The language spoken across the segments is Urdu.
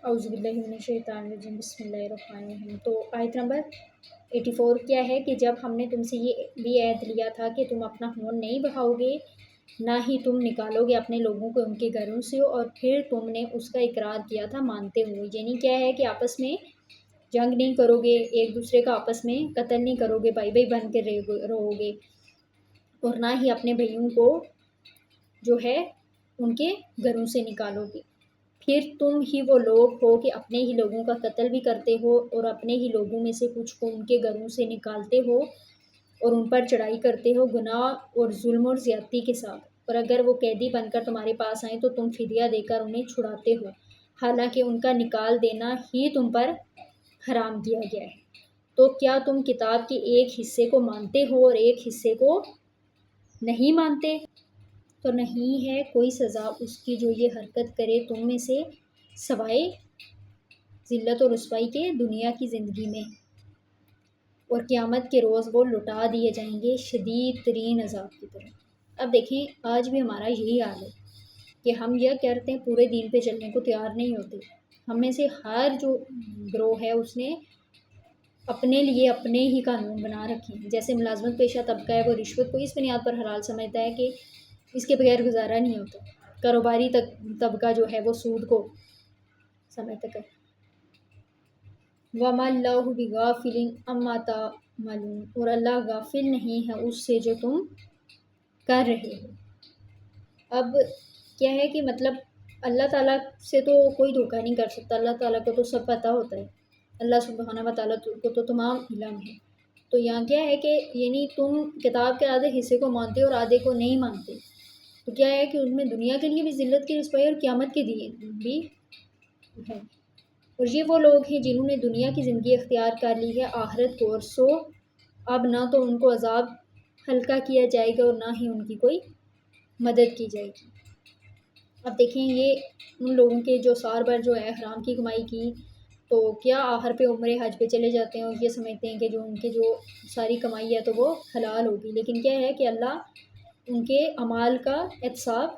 اعوذ باللہ من الشیطان الرجیم، بسم اللہ الرحمن الرحیم۔ تو آیت نمبر 84 کیا ہے کہ جب ہم نے تم سے یہ بھی عہد لیا تھا کہ تم اپنا خون نہیں بہاؤ گے، نہ ہی تم نکالو گے اپنے لوگوں کو ان کے گھروں سے، اور پھر تم نے اس کا اقرار کیا تھا مانتے ہوئے، یعنی کیا ہے کہ آپس میں جنگ نہیں کرو گے، ایک دوسرے کا آپس میں قتل نہیں کرو گے، بھائی بھائی بن کے رہو گے، اور نہ ہی اپنے بھائیوں کو جو ہے ان کے گھروں سے نکالو گے۔ پھر تم ہی وہ لوگ ہو کہ اپنے ہی لوگوں کا قتل بھی کرتے ہو، اور اپنے ہی لوگوں میں سے کچھ کو ان کے گھروں سے نکالتے ہو اور ان پر چڑھائی کرتے ہو گناہ اور ظلم اور زیادتی کے ساتھ، اور اگر وہ قیدی بن کر تمہارے پاس آئیں تو تم فدیہ دے کر انہیں چھڑاتے ہو، حالانکہ ان کا نکال دینا ہی تم پر حرام کیا گیا ہے۔ تو کیا تم کتاب کے ایک حصے کو مانتے ہو اور ایک حصے کو نہیں مانتے؟ تو نہیں ہے کوئی سزا اس کی جو یہ حرکت کرے تم میں سے، سوائے ذلت و رسوائی کے دنیا کی زندگی میں، اور قیامت کے روز وہ لٹا دیے جائیں گے شدید ترین عذاب کی طرف۔ اب دیکھیں آج بھی ہمارا یہی حال ہے کہ ہم یہ کرتے ہیں، پورے دین پہ چلنے کو تیار نہیں ہوتے۔ ہم میں سے ہر جو گروہ ہے اس نے اپنے لیے اپنے ہی قانون بنا رکھے ہیں، جیسے ملازمت پیشہ طبقہ ہے وہ رشوت کو اس بنیاد پر حلال سمجھتا ہے کہ اس کے بغیر گزارا نہیں ہوتا، کاروباری طبقہ جو ہے وہ سود کو سمجھتا ہے۔ وَمَا اللَّهُ بِغَافِلٍ عَمَّا تَعْمَلُونَ، اور اللہ غافل نہیں ہے اس سے جو تم کر رہے ہو۔ اب کیا ہے کہ مطلب اللہ تعالیٰ سے تو کوئی دھوکہ نہیں کر سکتا، اللہ تعالیٰ کو تو سب پتہ ہوتا ہے، اللہ سبحانہ و تعالیٰ کو تو تمام علم ہے۔ تو یہاں کیا ہے کہ یعنی تم کتاب کے آدھے حصے کو مانتے اور آدھے کو نہیں مانتے، تو کیا ہے کہ ان میں دنیا کے لیے بھی ذلت کی رسوائی اور قیامت کے لیے بھی ہے۔ اور یہ وہ لوگ ہیں جنہوں نے دنیا کی زندگی اختیار کر لی ہے آخرت کو، اور سو اب نہ تو ان کو عذاب ہلکا کیا جائے گا اور نہ ہی ان کی کوئی مدد کی جائے گی۔ اب دیکھیں یہ ان لوگوں کے جو سال بھر جو ہے حرام کی کمائی کی، تو کیا آخر پہ عمرے حج پہ چلے جاتے ہیں اور یہ سمجھتے ہیں کہ جو ان کے جو ساری کمائی ہے تو وہ حلال ہوگی، لیکن کیا ہے کہ اللہ ان کے اعمال کا احتساب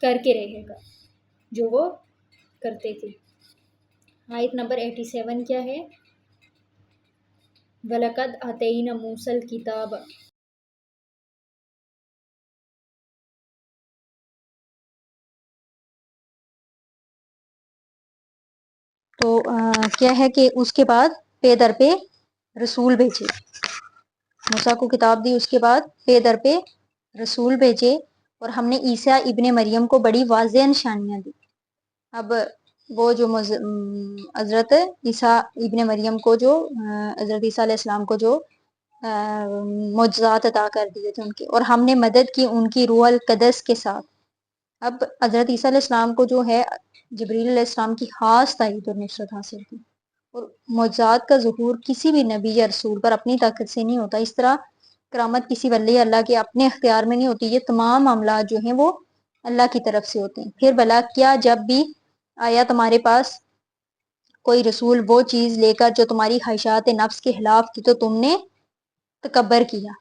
کر کے رہے گا جو وہ کرتے تھے۔ آیت نمبر 87 کیا ہے؟ وَلَقَدْ آتَيْنَا مُوسَى الْكِتَابَ۔ تو کیا ہے کہ اس کے بعد پے در پہ رسول بھیجے، موسیٰ کو کتاب دی، اس کے بعد پے در پہ رسول بھیجے، اور ہم نے عیسیٰ ابن مریم کو بڑی واضح نشانیاں دی۔ اب وہ جو حضرت عیسیٰ ابن مریم کو جو حضرت عیسیٰ علیہ السلام کو جو معجزات عطا کر دیے تھے ان کے، اور ہم نے مدد کی ان کی روح القدس کے ساتھ۔ اب حضرت عیسیٰ علیہ السلام کو جو ہے جبریل علیہ السلام کی خاص تائید اور نصرت حاصل تھی، اور معجزات کا ظہور کسی بھی نبی یا رسول پر اپنی طاقت سے نہیں ہوتا، اس طرح کرامت کسی ولی اللہ کے اپنے اختیار میں نہیں ہوتی، یہ تمام معاملات جو ہیں وہ اللہ کی طرف سے ہوتے ہیں۔ پھر بھلا کیا جب بھی آیا تمہارے پاس کوئی رسول وہ چیز لے کر جو تمہاری خواہشات نفس کے خلاف تھی تو تم نے تکبر کیا؟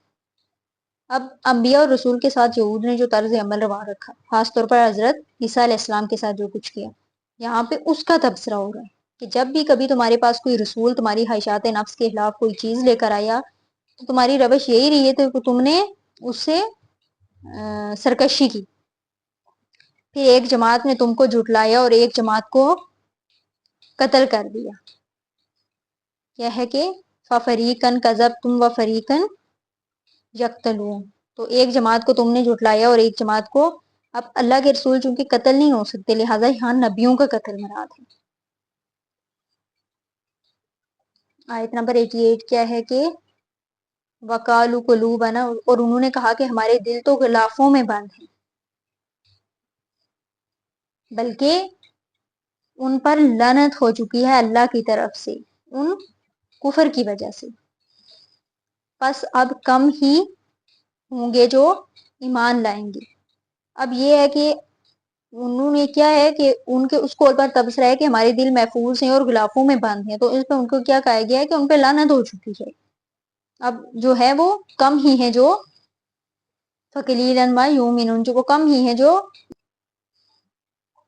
اب انبیاء اور رسول کے ساتھ یہود نے جو طرز عمل روا رکھا، خاص طور پر حضرت عیسیٰ علیہ السلام کے ساتھ جو کچھ کیا، یہاں پہ اس کا تبصرہ ہو رہا ہے کہ جب بھی کبھی تمہارے پاس کوئی رسول تمہاری خواہشات نفس کے خلاف کوئی چیز لے کر آیا تو تمہاری روش یہی رہی ہے کہ تم نے اس سے سرکشی کی، پھر ایک جماعت نے تم کو جھٹلایا اور ایک جماعت کو قتل کر دیا۔ کیا ہے کہ فَفَرِيقًا كَذَبْتُمْ وَفَرِيقًا يَقْتُلُونَ، تو ایک جماعت کو تم نے جھٹلایا اور ایک جماعت کو، اب اللہ کے رسول چونکہ قتل نہیں ہو سکتے لہٰذا یہاں نبیوں کا قتل مراد ہے۔ آیت نمبر 88 کیا ہے کہ وَقَالُوا قُلُوبُنَا، اور انہوں نے کہا کہ ہمارے دل تو غلافوں میں بند ہیں، بلکہ ان پر لعنت ہو چکی ہے اللہ کی طرف سے ان کفر کی وجہ سے، پس اب کم ہی ہوں گے جو ایمان لائیں گے۔ اب یہ ہے کہ انہوں نے کیا ہے کہ ان کے اس قول پر تبصرہ ہے کہ ہمارے دل محفوظ ہیں اور غلافوں میں بند ہیں، تو اس پہ ان کو کیا کہا گیا ہے کہ ان پہ لعنت ہو چکی ہے، اب جو ہے وہ کم ہی ہیں جو فَقَلِيلًا مَا يُؤْمِنُونَ، جو وہ کم ہی ہیں جو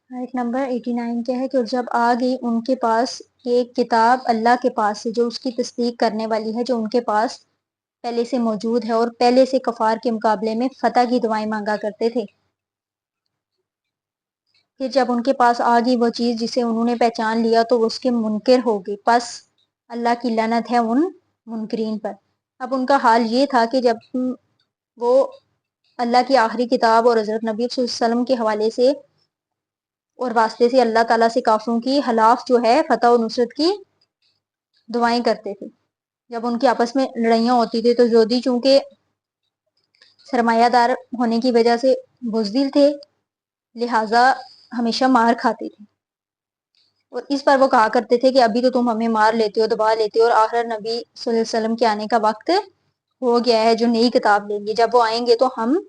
آیت نمبر 89 کیا ہے کہ اور جب آ گئی ان کے پاس ایک کتاب اللہ کے پاس سے جو اس کی تصدیق کرنے والی ہے، جو ان کے پاس پہلے سے موجود ہے، اور پہلے سے کفار کے مقابلے میں فتح کی دعائیں مانگا کرتے تھے، پھر جب ان کے پاس آ گئی وہ چیز جسے انہوں نے پہچان لیا تو وہ اس کے منکر ہو گئی، پس اللہ کی لعنت ہے ان منکرین پر۔ اب ان کا حال یہ تھا کہ جب وہ اللہ کی آخری کتاب اور حضرت نبی صلی اللہ علیہ وسلم کے حوالے سے اور واسطے سے اللہ تعالیٰ سے کافروں کی خلاف جو ہے فتح و نصرت کی دعائیں کرتے تھے۔ جب ان کی آپس میں لڑائیاں ہوتی تھی تو یہودی چونکہ سرمایہ دار ہونے کی وجہ سے بزدل تھے، لہٰذا ہمیشہ مار کھاتے تھے، اور اس پر وہ کہا کرتے تھے کہ ابھی تو تم ہمیں مار لیتے ہو، دبا لیتے ہو، اور آخر نبی صلی اللہ علیہ وسلم کے آنے کا وقت ہو گیا ہے جو نئی کتاب لیں گے، جب وہ آئیں گے تو ہم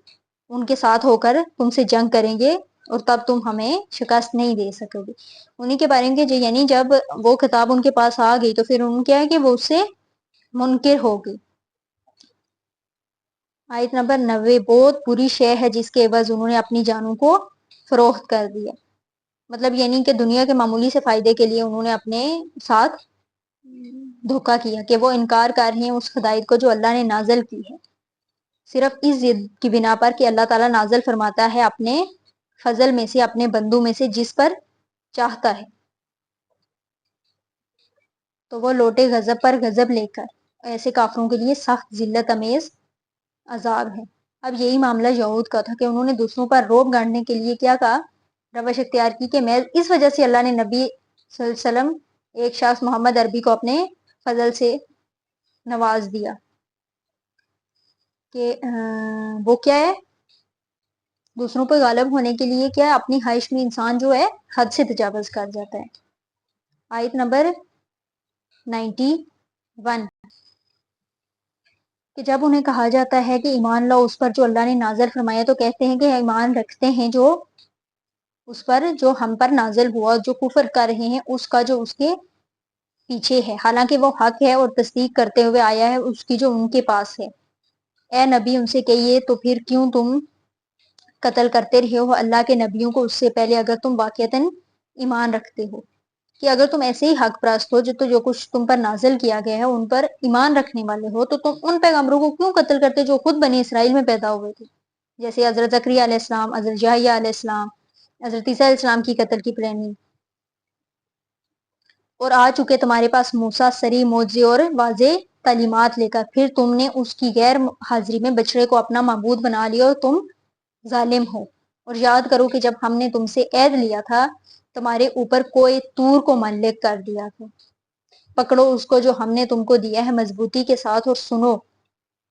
ان کے ساتھ ہو کر تم سے جنگ کریں گے اور تب تم ہمیں شکست نہیں دے سکو گے۔ انہیں کے بارے میں یعنی جب وہ کتاب ان کے پاس آ گئی تو پھر ان کیا ہے کہ وہ اس سے منکر ہو گئی۔ آیت نمبر 90 بہت بری شے ہے جس کے عوض انہوں نے اپنی جانوں کو فروخت کر دیا، مطلب یعنی کہ دنیا کے معمولی سے فائدے کے لیے انہوں نے اپنے ساتھ دھوکہ کیا کہ وہ انکار کر رہے ہیں اس ہدایت کو جو اللہ نے نازل کی ہے، صرف اس ضد کی بنا پر کہ اللہ تعالیٰ نازل فرماتا ہے اپنے فضل میں سے اپنے بندوں میں سے جس پر چاہتا ہے، تو وہ لوٹے غضب پر غضب لے کر، ایسے کافروں کے لیے سخت ذلت امیز عذاب ہے۔ اب یہی معاملہ یہود کا تھا کہ انہوں نے دوسروں پر روب گاڑنے کے لیے کیا کہا، روش اختیار کی کہ میں اس وجہ سے اللہ نے نبی صلی اللہ علیہ وسلم ایک شخص محمد عربی کو اپنے فضل سے نواز دیا کہ وہ کیا ہے، دوسروں پہ غالب ہونے کے لیے کیا ہے، اپنی خواہش میں انسان جو ہے حد سے تجاوز کر جاتا ہے۔ آیت نمبر 91 کہ جب انہیں کہا جاتا ہے کہ ایمان لاؤ اس پر جو اللہ نے نازل فرمایا تو کہتے ہیں کہ ایمان رکھتے ہیں جو اس پر جو ہم پر نازل ہوا، جو کفر کر رہے ہیں اس کا جو اس کے پیچھے ہے، حالانکہ وہ حق ہے اور تصدیق کرتے ہوئے آیا ہے اس کی جو ان کے پاس ہے۔ اے نبی ان سے کہیے تو پھر کیوں تم قتل کرتے رہے ہو اللہ کے نبیوں کو اس سے پہلے اگر تم واقعتاً ایمان رکھتے ہو، کہ اگر تم ایسے ہی حق پرست ہو جو کچھ تم پر نازل کیا گیا ہے ان پر ایمان رکھنے والے ہو، تو تم ان پیغمبروں کو کیوں قتل کرتے جو خود بنی اسرائیل میں پیدا ہوئے تھے، جیسے حضرت زکریا علیہ السلام، حضرت یحییٰ علیہ السلام، حضرت عیسیٰ علیہ السلام کی قتل کی پلاننگ، اور آ چکے تمہارے پاس موسیٰ صریح معجزے اور واضح تعلیمات لے کر، پھر تم نے اس کی غیر حاضری میں بچڑے کو اپنا معبود بنا لیا اور تم ظالم ہو۔ اور یاد کرو کہ جب ہم نے تم سے عہد لیا تھا تمہارے اوپر کوئی طور کو ملک کر دیا تھا، پکڑو اس کو جو ہم نے تم کو دیا ہے مضبوطی کے ساتھ اور سنو،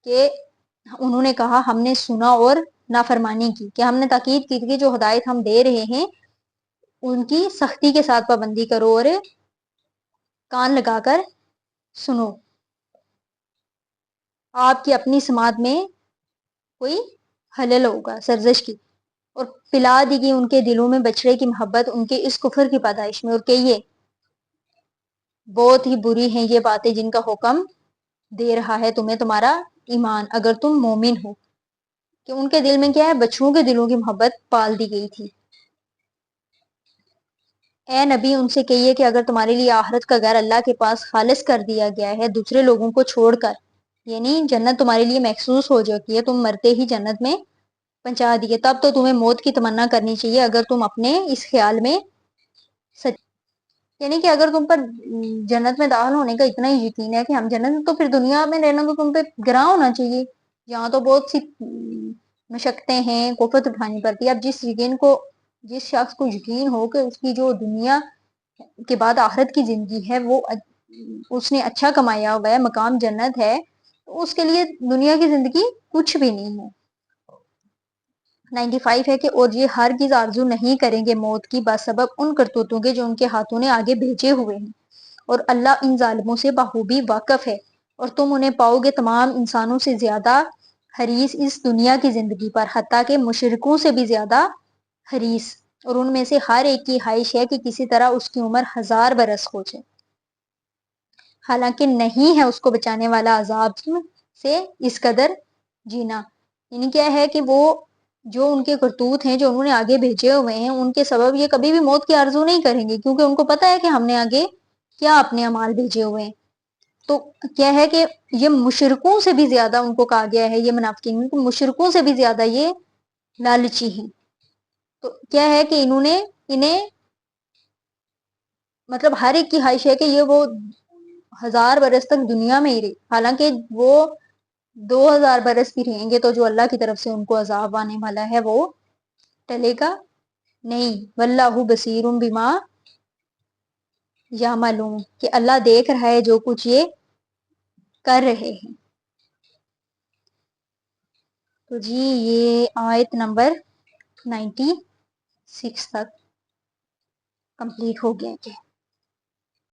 کہ انہوں نے کہا ہم نے سنا اور نافرمانی کی، کہ ہم نے تاکید کی کہ جو ہدایت ہم دے رہے ہیں ان کی سختی کے ساتھ پابندی کرو اور کان لگا کر سنو، آپ کی اپنی سماعت میں کوئی خلل ہوگا سرزش کی، اور پلا دی گئی ان کے دلوں میں بچڑے کی محبت ان کے اس کفر کی پیدائش میں، اور کہ یہ بہت ہی بری ہیں یہ باتیں جن کا حکم دے رہا ہے تمہیں تمہارا ایمان اگر تم مومن ہو، کہ ان کے دل میں کیا ہے، بچڑوں کے دلوں کی محبت پال دی گئی تھی۔ اے نبی ان سے کہیے کہ اگر تمہارے لیے آخرت کا گھر اللہ کے پاس خالص کر دیا گیا ہے دوسرے لوگوں کو چھوڑ کر، یعنی جنت تمہارے لیے محسوس ہو چکی ہے، تم مرتے ہی جنت میں پہنچا دیے، تب تو تمہیں موت کی تمنا کرنی چاہیے اگر تم اپنے اس خیال میں سچ، یعنی کہ اگر تم پر جنت میں داخل ہونے کا اتنا ہی یقین ہے کہ ہم جنت میں، تو پھر دنیا میں رہنا تو تم پہ گراں ہونا چاہیے، یہاں تو بہت سی مشقتیں ہیں، کوفت اٹھانی پڑتی ہے۔ اب جس شخص کو یقین ہو کہ اس کی جو دنیا کے بعد آخرت کی زندگی ہے وہ اس نے اچھا کمایا ہوا ہے، مقام جنت ہے، تو اس کے لیے دنیا کی زندگی کچھ بھی نہیں ہے۔ 95 ہے کہ اور یہ ہرگز آرزو نہیں کریں گے موت کی بسبب ان کرتوتوں کے جو ان کے ہاتھوں نے آگے بھیجے ہوئے ہیں، اور اللہ ان ظالموں سے بخوبی واقف ہے، اور تم انہیں پاؤ گے تمام انسانوں سے زیادہ حریص اس دنیا کی زندگی پر، حتیٰ کہ مشرکوں سے بھی زیادہ حریص، اور ان میں سے ہر ایک کی خواہش ہے کہ کسی طرح اس کی عمر 1000 برس ہو جائے، حالانکہ نہیں ہے اس کو بچانے والا عذاب سے اس قدر جینا، یعنی کیا ہے کہ وہ جو ان کے کرتوت ہیں جو انہوں نے آگے بھیجے ہوئے ہیں ان کے سبب یہ کبھی بھی موت کی آرزو نہیں کریں گے، کیونکہ ان کو پتا ہے کہ ہم نے آگے کیا اپنے اعمال بھیجے ہوئے ہیں۔ تو کیا ہے کہ یہ مشرکوں سے بھی زیادہ ان کو کہا گیا ہے، یہ منافقین مشرکوں سے بھی زیادہ یہ لالچی ہیں۔ تو کیا ہے کہ انہیں مطلب ہر ایک کی خواہش ہے کہ یہ وہ 1000 برس تک دنیا میں ہی رہے، حالانکہ وہ 2000 برس بھی رہیں گے تو جو اللہ کی طرف سے ان کو عذاب آنے والا ہے وہ ٹلے گا نہیں۔ واللہ بصیر بما یعملون، کہ اللہ دیکھ رہا ہے جو کچھ یہ کر رہے ہیں۔ تو جی یہ آیت نمبر 96 تک کمپلیٹ ہو گیا ہے۔